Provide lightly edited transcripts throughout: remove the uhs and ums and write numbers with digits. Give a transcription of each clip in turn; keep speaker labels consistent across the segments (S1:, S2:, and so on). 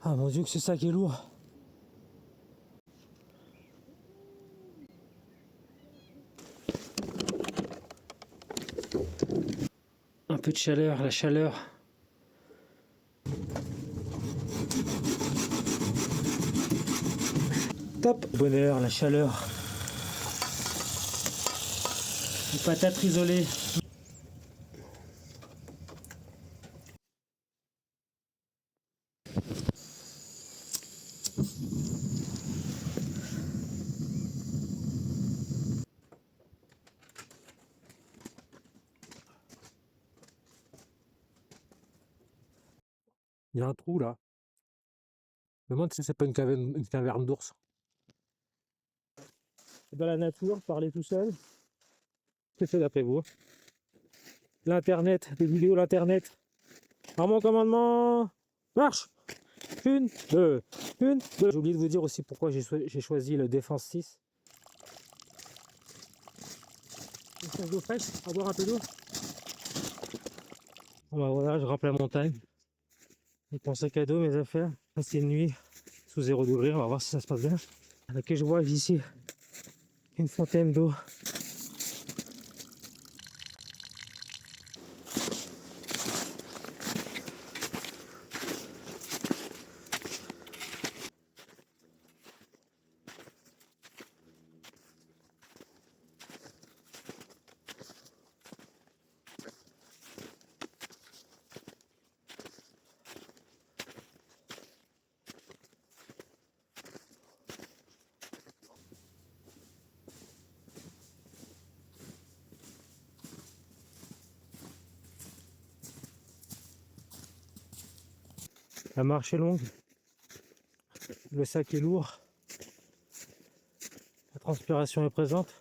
S1: Ah mon dieu que c'est ça qui est lourd. Un peu de chaleur, la chaleur. Top. Bonheur, la chaleur. Une patate isolée. Il y a un trou là. Je me demande si c'est pas une caverne d'ours. Dans la nature, parler tout seul. C'est fait d'après vous. L'internet, des vidéos, l'internet. À mon commandement, marche. Une, deux, une, deux. J'ai oublié de vous dire aussi pourquoi j'ai choisi le Défense 6. Une source d'eau fraîche, à boire un peu d'eau. Bon bah voilà, je rampe la montagne. Avec mon sac à dos, mes affaires. Là c'est une nuit sous 0 degré, on va voir si ça se passe bien. Avec que je vois ici une fontaine d'eau. La marche est longue, le sac est lourd, la transpiration est présente.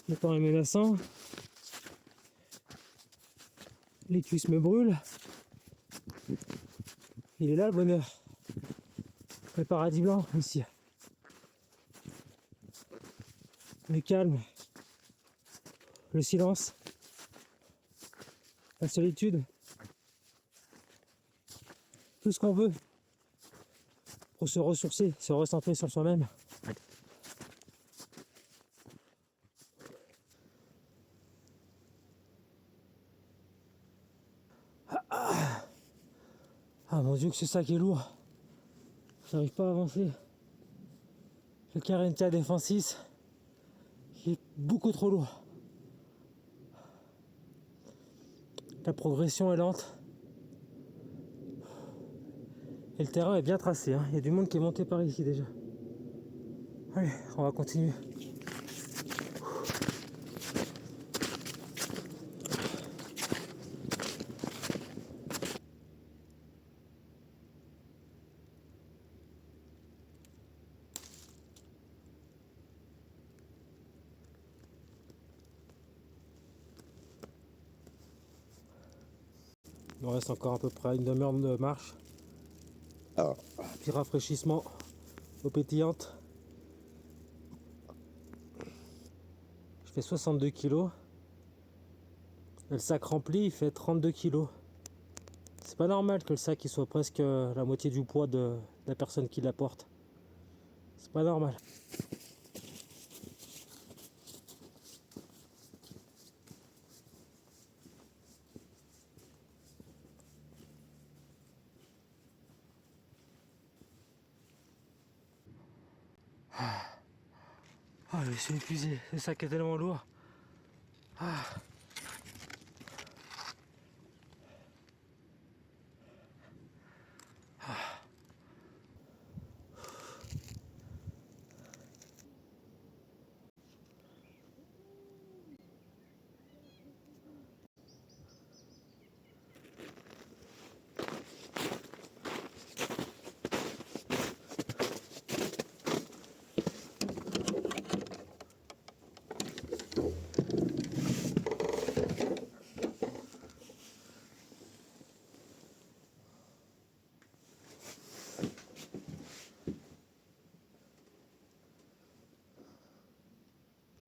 S1: Le temps est menaçant, les cuisses me brûlent. Il est là le bonheur, le paradis blanc ici. Le calme, le silence, la solitude, tout ce qu'on veut pour se ressourcer, se recentrer sur soi-même. Ah mon dieu que c'est ça qui est lourd. J'arrive pas à avancer. Le Carentia Défense 6 qui est beaucoup trop lourd. La progression est lente. Et le terrain est bien tracé, hein. Il y a du monde qui est monté par ici déjà. Allez, on va continuer. Il nous reste encore à peu près une demi-heure de marche. Puis rafraîchissement eau pétillante. Je fais 62 kilos. Et le sac rempli, il fait 32 kilos. C'est pas normal que le sac il soit presque la moitié du poids de la personne qui la porte. C'est pas normal. Ah, je suis épuisé. Le sac est tellement lourd. Ah.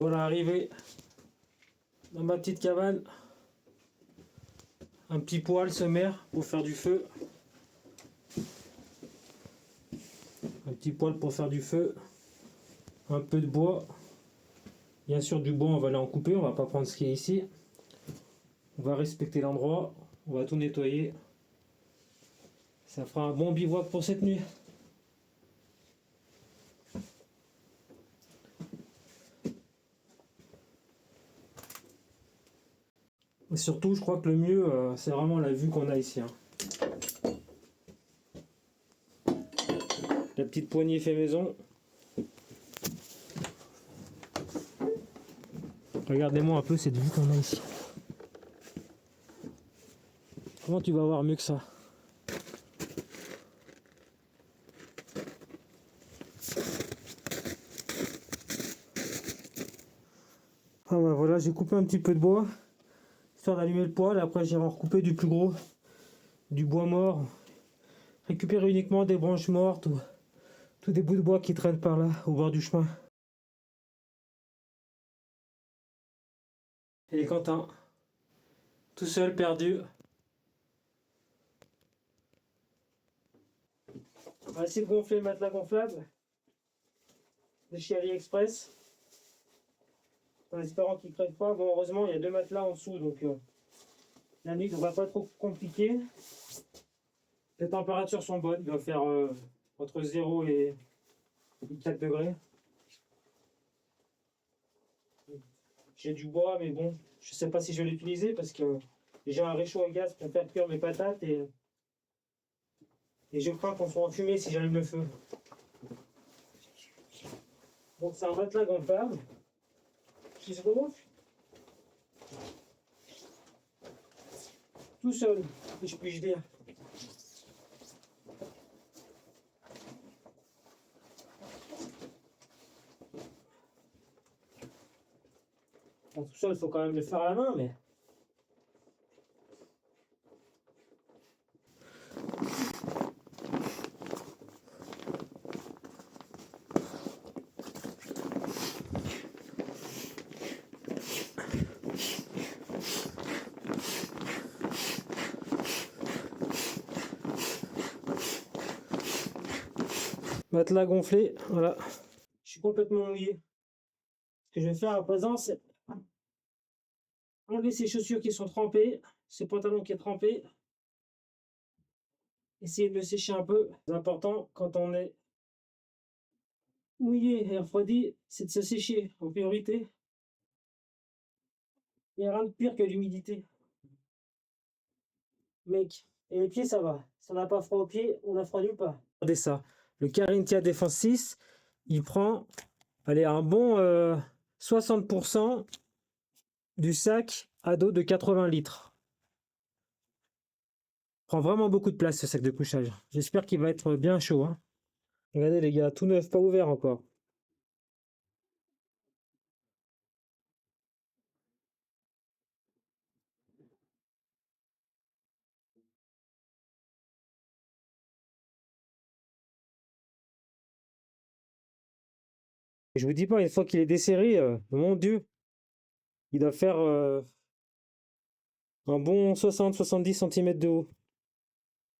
S1: Voilà, arrivé. Dans ma petite cabane, un petit poêle sommaire pour faire du feu. Un petit poêle pour faire du feu. Un peu de bois. Bien sûr, du bois, on va aller en couper. On va pas prendre ce qui est ici. On va respecter l'endroit. On va tout nettoyer. Ça fera un bon bivouac pour cette nuit. Et surtout, je crois que le mieux, c'est vraiment la vue qu'on a ici. Hein. La petite poignée fait maison. Regardez-moi un peu cette vue qu'on a ici. Comment tu vas voir mieux que ça? Ah bah voilà, j'ai coupé un petit peu de bois, histoire d'allumer le poêle. Après, j'ai recoupé du plus gros, du bois mort. Récupérer uniquement des branches mortes ou tous des bouts de bois qui traînent par là, au bord du chemin. Et Quentin, tout seul, perdu. On va essayer de gonfler le matelas gonflable de chez AliExpress, en espérant qu'il ne crève pas. Bon, heureusement, il y a 2 matelas en dessous, donc la nuit ne devrait pas trop compliquer. Les températures sont bonnes, il va faire entre 0 et 4 degrés. J'ai du bois, mais bon, je sais pas si je vais l'utiliser parce que j'ai un réchaud à gaz pour faire cuire mes patates et je crains qu'on soit enfumé si j'allume le feu. Donc c'est un matelas gonflable qui se gonfle tout seul, si je puis dire. Bon, tout seul, il faut quand même le faire à la main, mais... Matelas gonflé, voilà. Je suis complètement mouillé. Ce que je vais faire à présent, c'est enlever ces chaussures qui sont trempées, ce pantalon qui est trempé. Essayer de le sécher un peu. C'est important quand on est mouillé et refroidi, c'est de se sécher en priorité. Il n'y a rien de pire que l'humidité. Mec, et les pieds ça va. Si on n'a pas froid aux pieds, on n'a froid nulle part. Regardez ça. Le Carinthia Défense 6, il prend allez, un bon 60% du sac à dos de 80 litres. Il prend vraiment beaucoup de place ce sac de couchage. J'espère qu'il va être bien chaud. Hein. Regardez les gars, tout neuf, pas ouvert encore. Et je vous dis pas, une fois qu'il est desserré, mon Dieu, il doit faire un bon 60-70 cm de haut.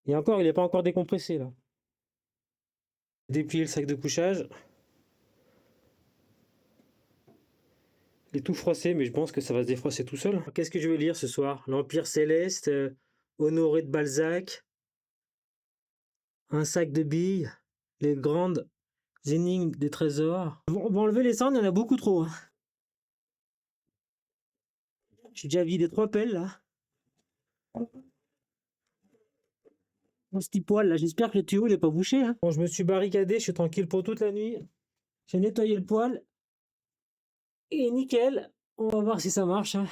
S1: Et encore, il n'est pas encore décompressé là. Déplier le sac de couchage. Il est tout froissé, mais je pense que ça va se défroisser tout seul. Qu'est-ce que je vais lire ce soir? L'Empire Céleste, Honoré de Balzac, un sac de billes, les grandes énigmes des trésors. On va enlever les cendres, il y en a beaucoup trop. Hein. J'ai déjà vidé 3 pelles là. Dans ce petit poêle là, j'espère que le tuyau n'est pas bouché. Hein. Bon, je me suis barricadé, je suis tranquille pour toute la nuit. J'ai nettoyé le poêle. Et nickel. On va voir si ça marche. Hein.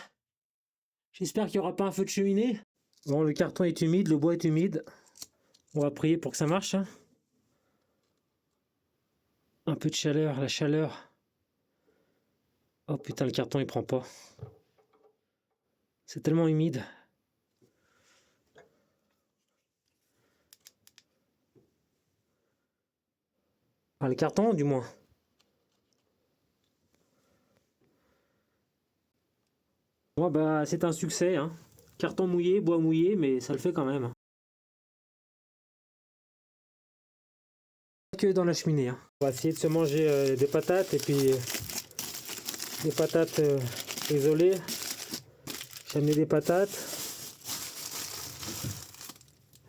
S1: J'espère qu'il n'y aura pas un feu de cheminée. Bon, le carton est humide, le bois est humide. On va prier pour que ça marche. Hein. Un peu de chaleur, la chaleur. Oh putain, le carton il prend pas. C'est tellement humide. Ah, le carton, du moins. bah c'est un succès, hein. Carton mouillé, bois mouillé, mais ça le fait quand même. Que dans la cheminée, hein. On va essayer de se manger des patates et puis des patates isolées. J'ai amené des patates.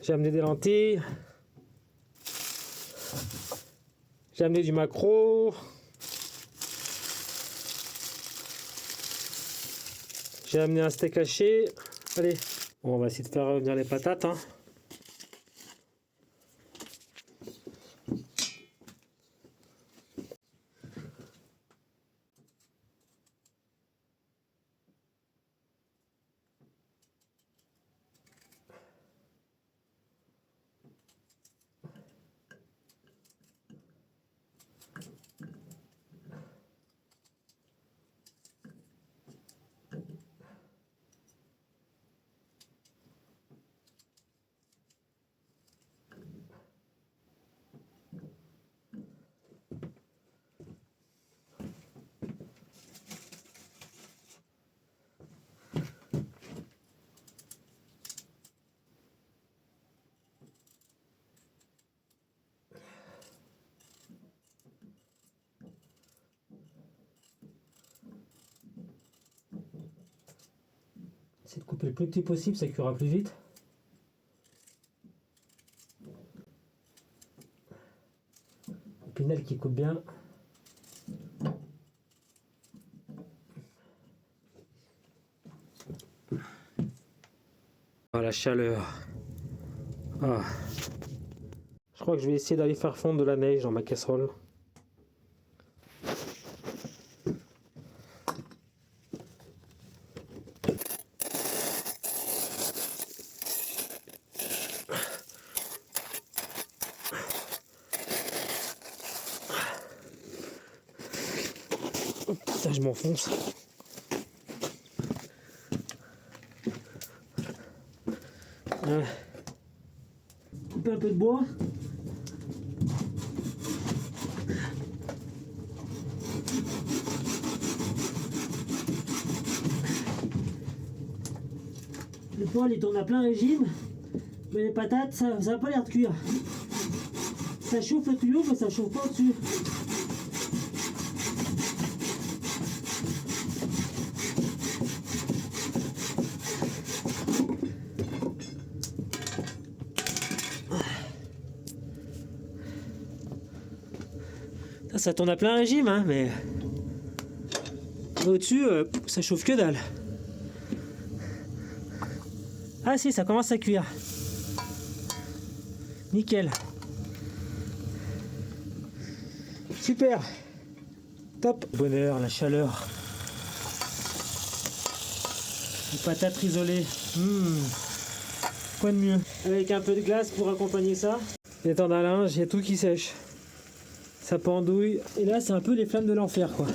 S1: J'ai amené des lentilles. J'ai amené du maquereau. J'ai amené un steak haché. Allez, bon, on va essayer de faire revenir les patates, hein. Essayer de couper le plus petit possible, ça cuira plus vite. Pinel qui coupe bien. Ah, la chaleur. Ah. Je crois que je vais essayer d'aller faire fondre de la neige dans ma casserole. Oh, putain, je m'enfonce. Couper un peu de bois. Le poêle il tourne à plein régime, mais les patates ça n'a pas l'air de cuire. Ça chauffe le tuyau mais ça chauffe pas au-dessus. Ça tourne à plein régime, hein, mais au-dessus, ça chauffe que dalle. Ah si, ça commence à cuire. Nickel. Super. Top. Bonheur, la chaleur. Les patates isolées. Quoi de mieux. Avec un peu de glace pour accompagner ça. Les temps d'un linge, il y a tout qui sèche. Ça pendouille. Et là, c'est un peu les flammes de l'enfer, quoi.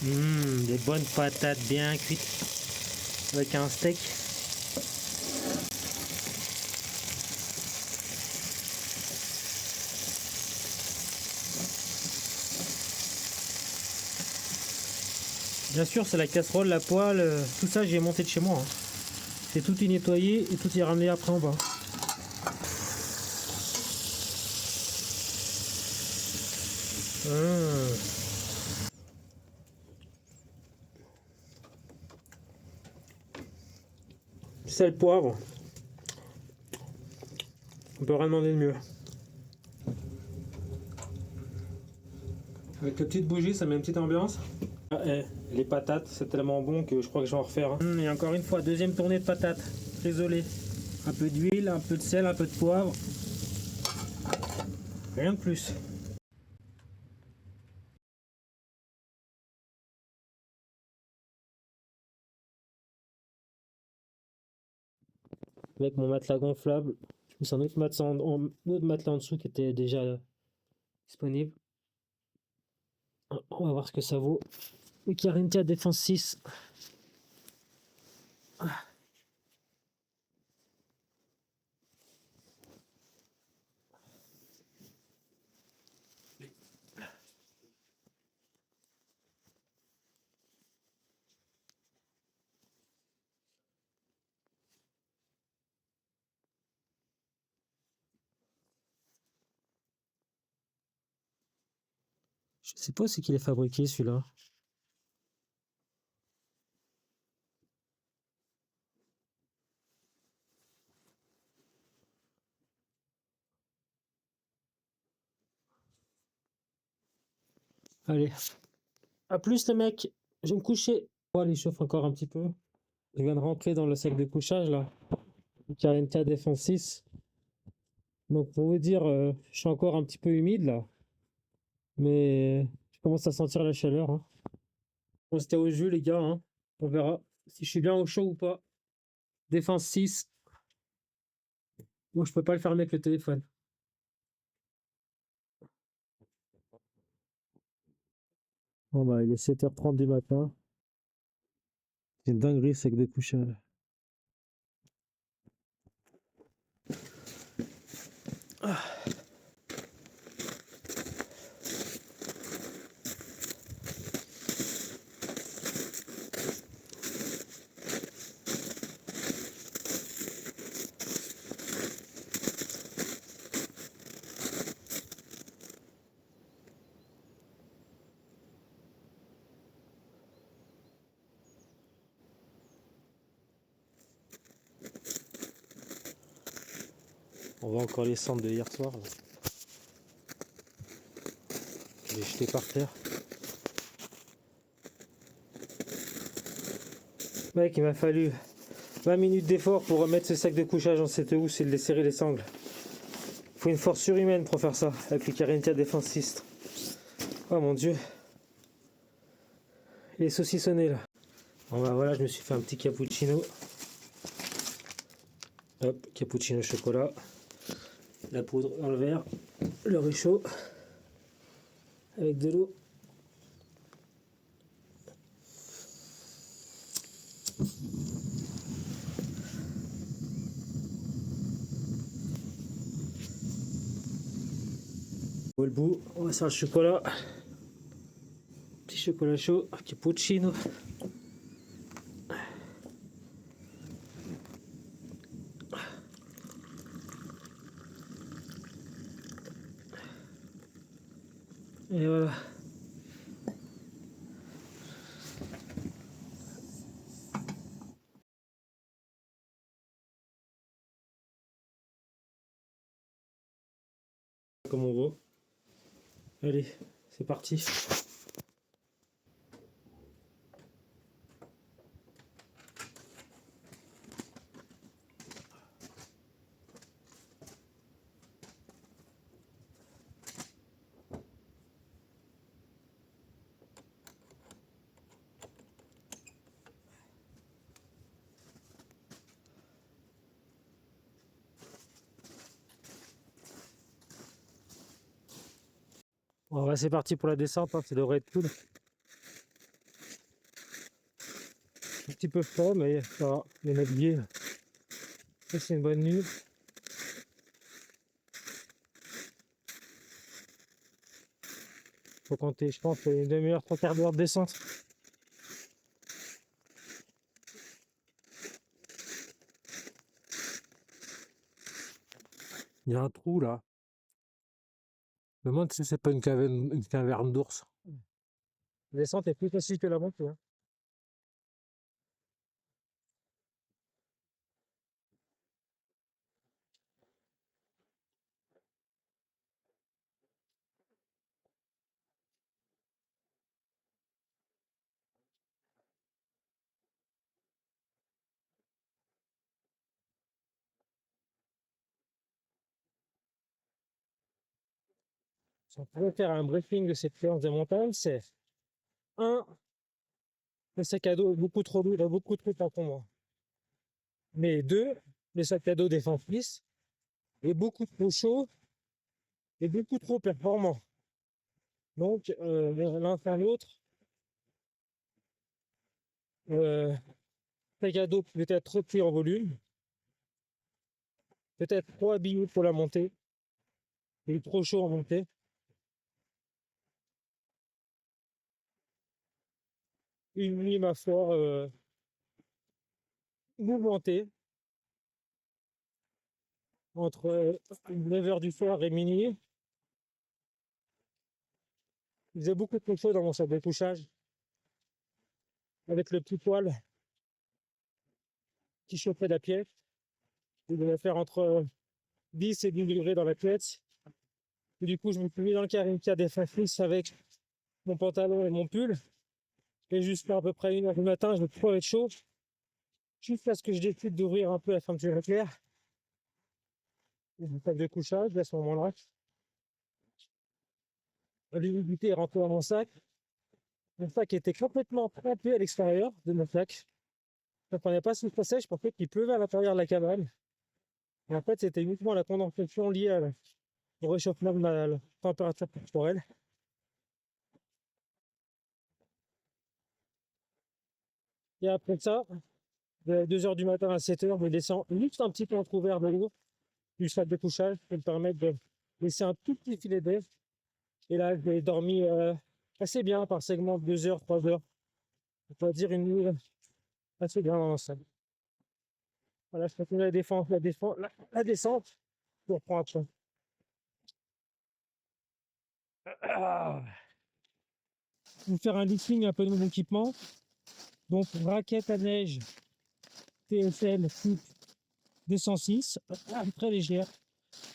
S1: Des bonnes patates bien cuites avec un steak. Bien sûr, c'est la casserole, la poêle, tout ça j'ai monté de chez moi, hein. C'est tout y nettoyé et tout y ramené après en bas. Sel, poivre. On peut rien demander de mieux. Avec la petite bougie, ça met une petite ambiance. Ah, les patates, c'est tellement bon que je crois que je vais en refaire, hein. Et encore une fois, deuxième tournée de patates. Désolé. Un peu d'huile, un peu de sel, un peu de poivre. Rien de plus. Avec mon matelas gonflable. C'est un autre matelas en dessous qui était déjà disponible. On va voir ce que ça vaut. Le Carinthia Défense 6. Je sais pas c'est qui l'a fabriqué celui-là. Allez, à plus les mecs, je vais me coucher. Oh, il chauffe encore un petit peu. Je viens de rentrer dans le sac de couchage là. Carinthia Défense 6. Donc pour vous dire, je suis encore un petit peu humide là. Mais je commence à sentir la chaleur. Hein. On se au jus les gars. Hein. On verra si je suis bien au chaud ou pas. Défense 6. Moi je peux pas le fermer avec le téléphone. Bon bah il est 7h30 du matin. C'est une dinguerie ce sac de couchage. Ah. On voit encore les cendres de hier soir. Là. Je l'ai jeté par terre. Mec, il m'a fallu 20 minutes d'effort pour remettre ce sac de couchage en cette housse et de les serrer les sangles. Il faut une force surhumaine pour faire ça avec le Carinthia Défense 6. Oh mon dieu. Il est saucissonné là. Bon bah voilà, je me suis fait un petit cappuccino. Hop, cappuccino chocolat. La poudre dans le verre. Le riz chaud. Avec de l'eau. Le bout, on va faire le chocolat. Petit chocolat chaud, cappuccino. Et voilà. Comme on voit. Allez, c'est parti. Bon, bah, c'est parti pour la descente, hein, ça devrait être cool. Un petit peu froid, mais ça va, bien habillé. Ça, c'est une bonne nuit. Faut compter, je pense, une demi-heure, trois quarts d'heure de descente. Il y a un trou là. Je me demande si c'est pas une caverne d'ours. La descente est plus facile que la montée. Hein. Si on pouvait faire un briefing de cette séance de montagne, c'est un, le sac à dos est beaucoup trop lourd, il a beaucoup trop d'encombrants. Mais deux, le sac à dos défense 10 est beaucoup trop chaud et beaucoup trop performant. Donc, l'un faire l'autre, sac à dos peut-être trop petit en volume, peut-être trop habillé pour la montée, il est trop chaud en montée. Une nuit, ma foi, mouvementée, entre 9h du soir et minuit. Il faisait beaucoup trop chaud dans mon sac de couchage, avec le petit poêle qui chauffait la pièce. Il devait faire entre 10 et 12 degrés dans la pièce. Et du coup, je me suis mis dans le Carinthia des Fafis avec mon pantalon et mon pull. Et jusqu'à à peu près 1h du matin, je me trouvais chaud. Jusqu'à ce que je décide d'ouvrir un peu la fermeture éclair. Et le sac de couchage, à ce moment-là. L'humidité est rentrée dans mon sac. Mon sac était complètement trempé à l'extérieur de mon sac. Je ne comprenais pas ce qui se passait. Je pensais qu'il pleuvait à l'intérieur de la cabane. Et en fait, c'était uniquement la condensation liée au réchauffement de la température corporelle. Et après ça, de 2h du matin à 7h, je descends juste un petit peu entrouvert de l'eau du sac de couchage pour me permettre de laisser un tout petit filet d'air. Et là, j'ai dormi assez bien par segment de 2h, 3h. On va dire une nuit assez bien dans l'ensemble. Voilà, je continue la descente. Je reprends après. Je vais faire un listing un peu de mon équipement. Donc, raquette à neige TSL Type 206, très légère,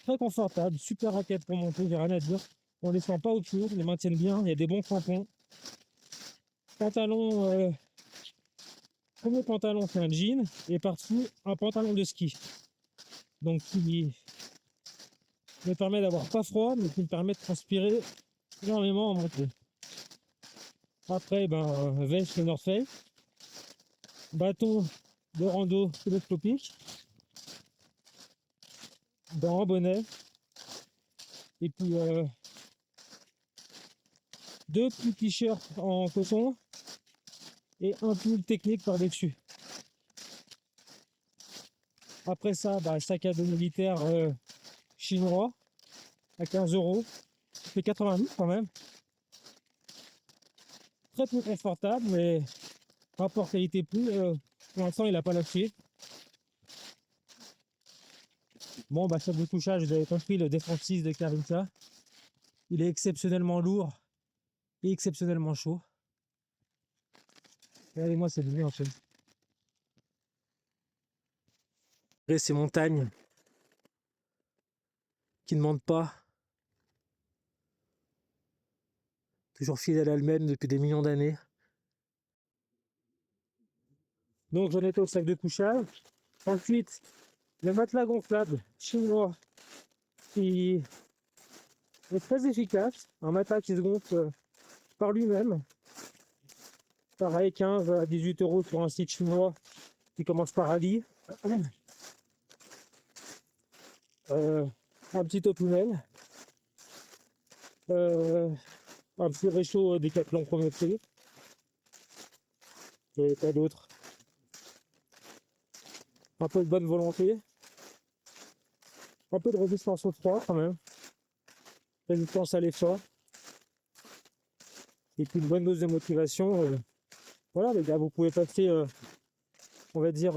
S1: très confortable, super raquette pour monter, j'ai rien à dire. On les sent pas autour, ils les maintiennent bien, il y a des bons crampons. Pantalon, premier pantalon c'est un jean et par-dessus un pantalon de ski. Donc qui me permet d'avoir pas froid mais qui me permet de transpirer énormément en montée. Après veste North Face, bâton de rando télescopique, en bonnet et puis deux petits t-shirts en coton et un pull technique par-dessus. Après ça, sac à dos militaire chinois à 15€. Ça fait 80 quand même. Très peu confortable, mais rapport qualité-prix, pour l'instant, il n'a pas lâché. Bon, sac de couchage, vous avez compris, le Defense 6 de Carinthia. Il est exceptionnellement lourd et exceptionnellement chaud. Regardez-moi cette vue en fait. Et ces montagnes qui ne mentent pas. Toujours fidèle à elle-même depuis des millions d'années. Donc j'en étais au sac de couchage. Ensuite, le matelas gonflable chinois qui est très efficace. Un matelas qui se gonfle par lui-même. Pareil, 15 à 18€ sur un site chinois qui commence par Ali. Un petit opinel. Un petit réchaud Décathlon Prométhée. Et pas d'autre. Un peu de bonne volonté. Un peu de résistance au froid quand même. Résistance à l'effort. Et puis une bonne dose de motivation. Voilà les gars, vous pouvez passer, on va dire,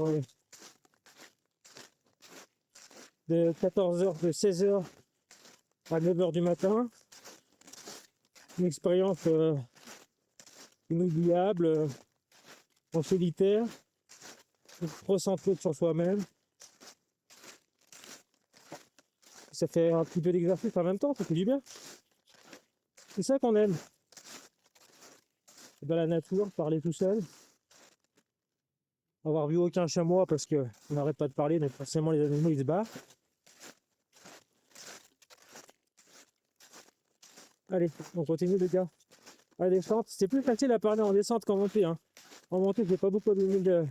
S1: de 14h, de 16h à 9h du matin. Une expérience inoubliable, en solitaire, recentré sur soi-même. Ça fait un petit peu d'exercice en même temps, ça fait du bien. C'est ça qu'on aime. Dans la nature, parler tout seul. Avoir vu aucun chamois parce qu'on n'arrête pas de parler, mais forcément les animaux ils se barrent. Allez, on continue les gars. À la descente, c'est plus facile à parler en descente qu'en montée. Hein. En montée, j'ai pas beaucoup de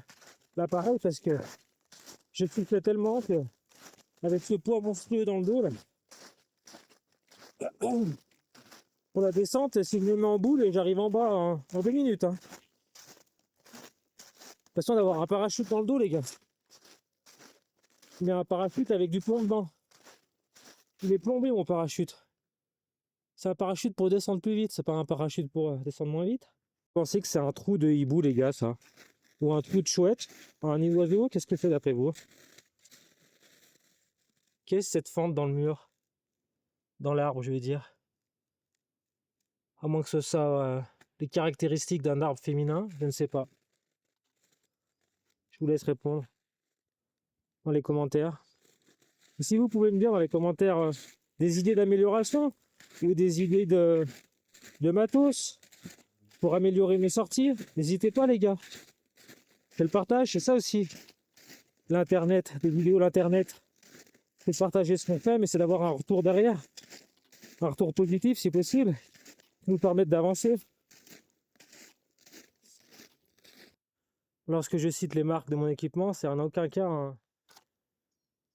S1: l'appareil parce que je souffle tellement que avec ce poids monstrueux dans le dos là. Pour la descente, si je me mets en boule, j'arrive en bas en 2 minutes. Hein. façon d'avoir un parachute dans le dos, les gars. Mais un parachute avec du plomb dedans. Il est plombé, mon parachute. C'est un parachute pour descendre plus vite, c'est pas un parachute pour descendre moins vite. Vous pensez que c'est un trou de hibou, les gars, ça? Ou un trou de chouette? Un nid d'oiseau? Qu'est-ce que c'est d'après vous? Qu'est-ce cette fente dans le mur? Dans l'arbre, je veux dire. À moins que ce soit les caractéristiques d'un arbre féminin, je ne sais pas. Je vous laisse répondre dans les commentaires. Et si vous pouvez me dire dans les commentaires des idées d'amélioration ou des idées de matos pour améliorer mes sorties, n'hésitez pas, les gars. C'est le partage, c'est ça aussi. L'internet, des vidéos, l'internet. C'est partager ce qu'on fait, mais c'est d'avoir un retour derrière. Un retour positif si possible, qui nous permettre d'avancer. Lorsque je cite les marques de mon équipement, c'est en aucun cas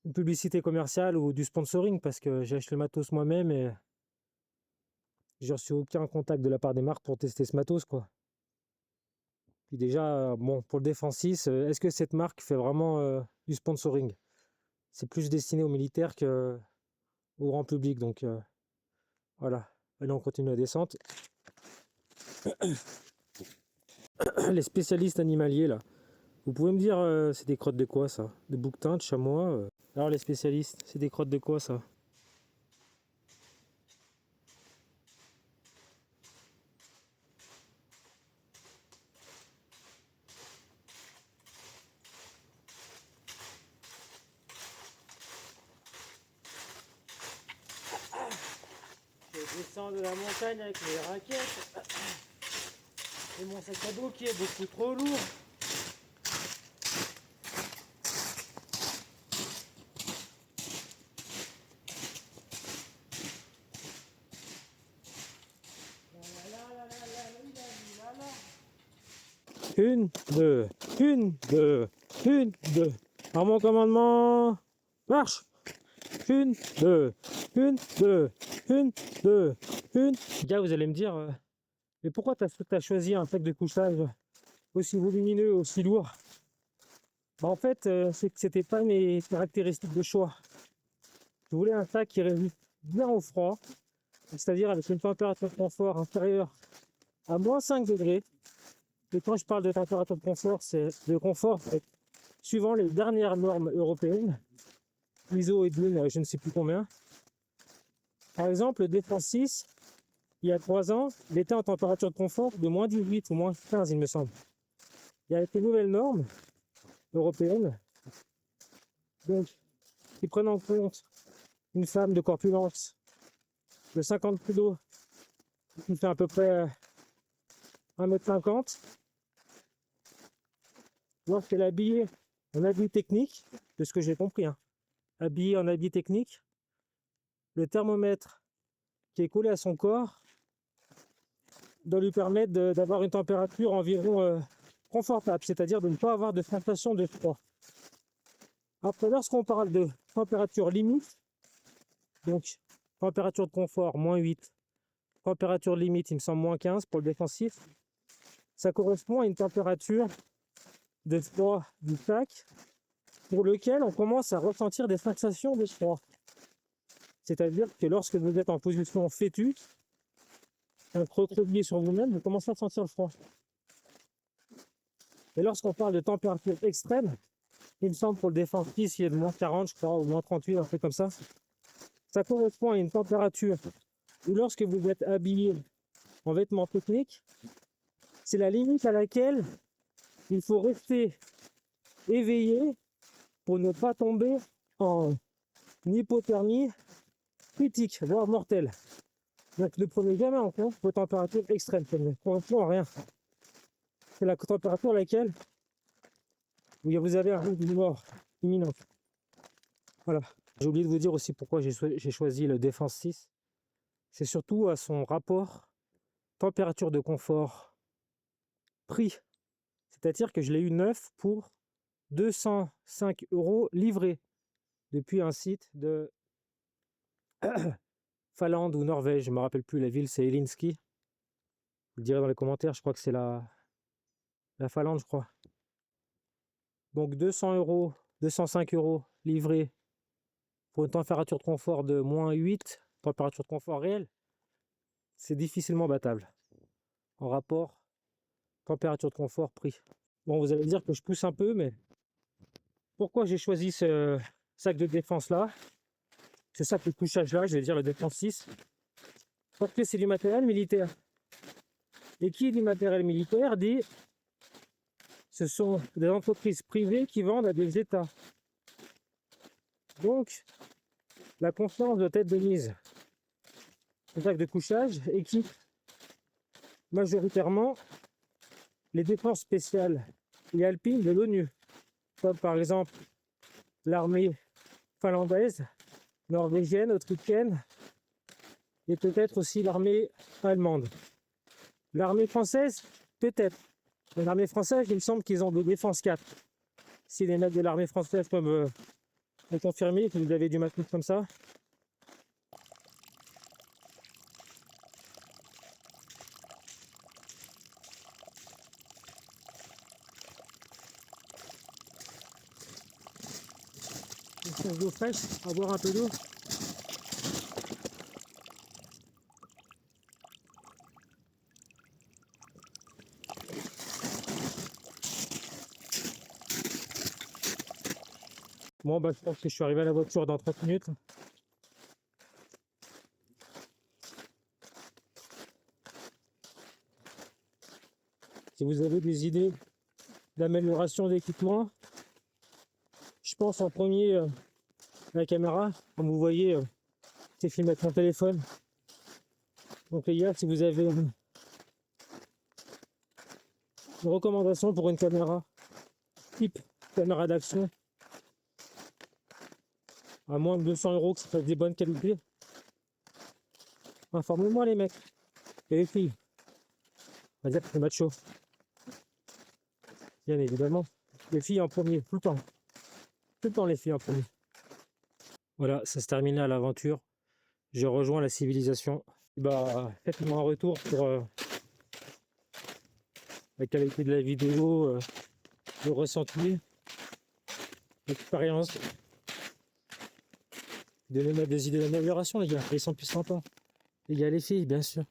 S1: une publicité commerciale ou du sponsoring, parce que j'ai acheté le matos moi-même et j'ai reçu aucun contact de la part des marques pour tester ce matos, quoi. Puis déjà, bon, pour le Défense 6, est-ce que cette marque fait vraiment du sponsoring? C'est plus destiné aux militaires qu'au grand public, donc voilà. Allez, on continue la descente. Les spécialistes animaliers, là. Vous pouvez me dire, c'est des crottes de quoi, ça? De bouquetin, de chamois Alors, les spécialistes, c'est des crottes de quoi, ça? Je descends de la montagne avec mes raquettes et mon sac à dos qui est beaucoup trop lourd. Une, deux, une, deux, une, deux. À mon commandement, marche. Une, deux, une, deux, une, deux, une. Gars, vous allez me dire, mais pourquoi t'as choisi un sac de couchage aussi volumineux, aussi lourd? Bah en fait, c'est que c'était pas mes caractéristiques de choix. Je voulais un sac qui résiste bien au froid, c'est-à-dire avec une température de confort inférieure à moins 5 degrés. Et quand je parle de température de confort, c'est suivant les dernières normes européennes, ISO et DIN, je ne sais plus combien. Par exemple, le Défense 6, il y a 3 ans, il était en température de confort de moins 18 ou moins 15, il me semble. Il y a été une nouvelle norme européenne, donc, qui prennent en compte une femme de corpulence de 50 kg, qui fait à peu près 1,50 m, lorsqu'elle est habillée en habit technique, de ce que j'ai compris, hein, habillée en habit technique, le thermomètre qui est collé à son corps doit lui permettre d'avoir une température environ confortable, c'est-à-dire de ne pas avoir de sensation de froid. Après, lorsqu'on parle de température limite, donc température de confort moins 8, température limite, il me semble moins 15 pour le défensif, ça correspond à une température de froid du sac pour lequel on commence à ressentir des sensations de froid. C'est-à-dire que lorsque vous êtes en position fœtus, recroquevillé sur vous-même, vous commencez à sentir le froid. Et lorsqu'on parle de température extrême, il me semble pour le défensif, il est de moins 40, je crois, ou moins 38, un truc comme ça. Ça correspond à une température où lorsque vous êtes habillé en vêtements techniques, c'est la limite à laquelle il faut rester éveillé pour ne pas tomber en hypothermie critique, voire mortelle. Donc ne prenez jamais en compte vos températures extrêmes, ça ne correspond à rien. C'est la température à laquelle vous avez un risque de mort imminente. Voilà. J'ai oublié de vous dire aussi pourquoi j'ai choisi le Défense 6. C'est surtout à son rapport température de confort prix. C'est-à-dire que je l'ai eu neuf pour 205 € livré depuis un site de Finlande ou Norvège, je ne me rappelle plus, la ville c'est Helsinki. Vous le direz dans les commentaires, je crois que c'est la Finlande, je crois. Donc 200 euros, 205 euros livrés pour une température de confort de -8, température de confort réelle, c'est difficilement battable en rapport température de confort prix. Bon, vous allez me dire que je pousse un peu, mais pourquoi j'ai choisi ce sac de défense là, ce sac de couchage là, je vais dire le défense 6, parce que c'est du matériel militaire. Et qui dit matériel militaire dit ce sont des entreprises privées qui vendent à des États. Donc, la confiance doit être de mise. Ce sac de couchage équipe majoritairement les défenses spéciales et alpines de l'ONU, comme par exemple l'armée finlandaise, norvégienne, autrichienne et peut-être aussi l'armée allemande. L'armée française, peut-être. Mais l'armée française, il me semble qu'ils ont des défenses 4. Si les mecs de l'armée française peuvent me confirmer que vous avez du matos comme ça. Une source d'eau fraîche, à boire un peu d'eau. Bon, bah, je pense que je suis arrivé à la voiture dans 30 minutes. Si vous avez des idées d'amélioration d'équipement, je pense en premier la caméra. Comme vous voyez, c'est filmé avec mon téléphone. Donc les gars, si vous avez une recommandation pour une caméra type caméra d'action à moins de 200 euros, que ça fasse des bonnes qualités, informez-moi les mecs et les filles. On va dire que c'est macho. Bien évidemment, les filles en premier, tout le temps. Tout le temps les filles en premier. Voilà, ça se termine là l'aventure. Je rejoins la civilisation. Bah, faites-moi un retour sur la qualité de la vidéo, le ressenti, l'expérience. Donnez-moi des idées d'amélioration, les gars. Ils sont plus sympas. Les gars, les filles, bien sûr.